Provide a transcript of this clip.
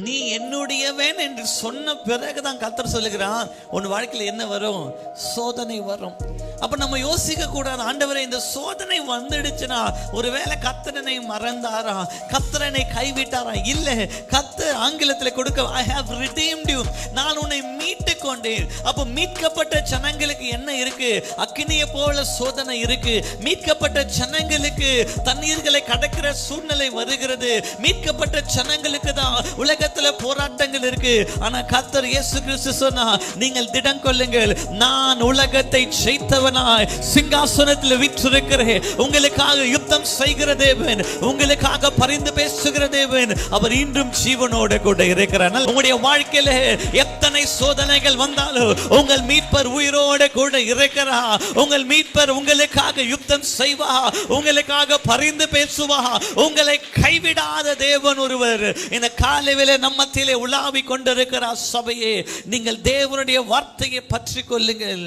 நீ என்னுடையவன் என்று சொன்ன பிறகுதான் கர்த்தர் சொல்லுகிறான் உன் வாழ்க்கையில் என்ன வரும்? சோதனை வரும். அப்ப நம்ம யோசிக்க கூடாது, ஆண்டவரே இந்த சோதனை வந்துடுச்சுன்னா ஒருவேளை கர்த்தரனை மறந்தாரா, கர்த்தரனை கைவிட்டாரா? இல்ல, கர்த்தர் ஆங்கிலத்தில் கொடுக்க I have redeemed you, நான் உன்னை மீட்டு கொண்டேன். அப்ப மீட்கப்பட்ட ஜனங்களுக்கு என்ன இருக்கு? அக்கினியை போல சோதனை இருக்கு. மீட்கப்பட்ட ஜனங்களுக்கு தண்ணீர்களை கடக்கிற சூழ்நிலை வருகிறது. மீட்கப்பட்ட ஜனங்களுக்கு தான் உலகத்துல போராட்டங்கள் இருக்கு. ஆனா கர்த்தர் இயேசு கிறிஸ்து சொன்னா, நீங்கள் திடம் கொள்ளுங்கள், நான் உலகத்தை ஜெயித்தவனாய் சிங்காசனத்தில் வீற்றிருக்கிறேன். உங்களுக்காக யுத்தம் செய்கிற தேவன், உங்களுக்காக பரிந்து பேசுகிற தேவன், அவர் இன்றும் ஜீவனோடு கூட இருக்கிறார். உங்களுடைய வாழ்க்கையில எத்தனை சோதனைகள் வந்தாலும் உங்கள் மீட்பர் உயிரோடு கூட இருக்கிறார். உங்கள் மீட்பர் உங்களுக்காக யுத்தம் செய்வா, உங்களுக்காக பரிந்து பேசுவா, உங்களை கைவிடாத தேவன் ஒருவர் இந்த காலையிலே நம்ம மத்தியிலே உலாவிக் கொண்டிருக்கிறார். சபையே, நீங்கள் தேவனுடைய வார்த்தையை பற்றி கொள்ளுங்கள்.